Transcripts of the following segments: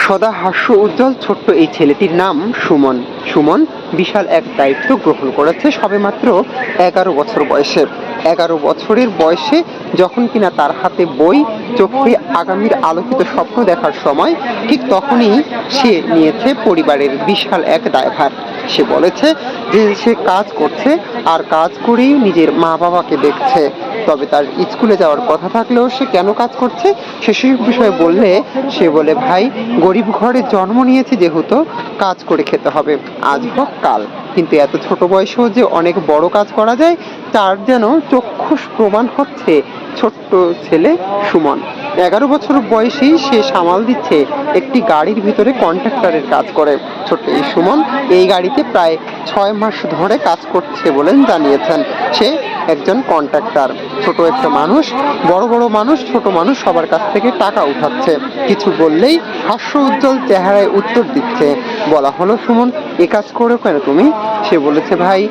সদা হাস্য উজ্জ্বল ছোট্ট এই ছেলেটির নাম সুমন। সুমন বিশাল এক দায়িত্ব গ্রহণ করেছে সবেমাত্র 11 বছর বয়সে। 11 বছরের বয়সে যখন কিনা তার হাতে বই, চোখে আগামীর আলোকিত স্বপ্ন দেখার সময়, ঠিক তখনই সে নিয়েছে পরিবারের বিশাল এক দায়ভার। সে বলেছে যে সে কাজ করছে, আর কাজ করেই নিজের মা বাবাকে দেখছে। তবে তার স্কুলে যাওয়ার কথা থাকলেও সে কেন কাজ করছে সেসব বিষয়ে বললে সে বলে, ভাই, গরিব ঘরে জন্ম নিয়েছি যেহেতু কাজ করে খেতে হবে, আজ হোক কাল। কিন্তু এত ছোট বয়সেও যে অনেক বড় কাজ করা যায় তার যেন চক্ষুষ প্রমাণ হচ্ছে ছোট্ট ছেলে সুমন। 11 বছর বয়সেই সে সামাল দিচ্ছে একটি গাড়ির ভিতরে কন্ট্রাক্টরের কাজ করে। ছোট্ট এই সুমন এই গাড়িতে প্রায় 6 মাস ধরে কাজ করছে বলেন জানিয়েছেন। সে একজন কন্ট্রাক্টর। ছোট একটা মানুষ, বড় বড় মানুষ, ছোট মানুষ সবার কাছ থেকে টাকা উঠাচ্ছে। কিছু বললেই হাস্য উজ্জ্বল চেহারায় উত্তর দিচ্ছে। বলা হলো, সুমন, এ কাজ করো কেন তুমি? সে বলেছে, ভাই,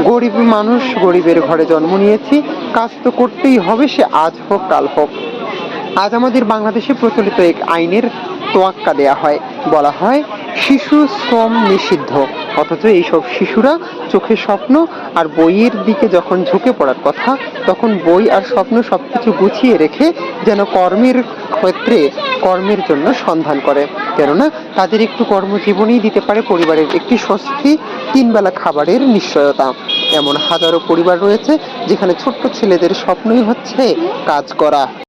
গরিব মানুষ, গরিবের ঘরে জন্ম নিয়েছি, কাজ তো করতেই হবে, সে আজ হোক কাল হোক। আজ আমাদের বাংলাদেশে প্রচলিত এক আইনের তোয়াক্কা দেয়া হয়, বলা হয় শিশু শ্রম নিষিদ্ধ। অথচ এইসব শিশুরা চোখে স্বপ্ন আর বইয়ের দিকে যখন ঝুঁকে পড়ার কথা, তখন বই আর স্বপ্ন সবকিছু গুছিয়ে রেখে যেন কর্মের ক্ষেত্রে কর্মের জন্য সন্ধান করে। কেননা তাদের একটু কর্মজীবনই দিতে পারে পরিবারের একটি স্বস্তি, 3 বেলা খাবারের নিশ্চয়তা। এমন হাজারো পরিবার রয়েছে যেখানে ছোট্ট ছেলেদের স্বপ্নই হচ্ছে কাজ করা।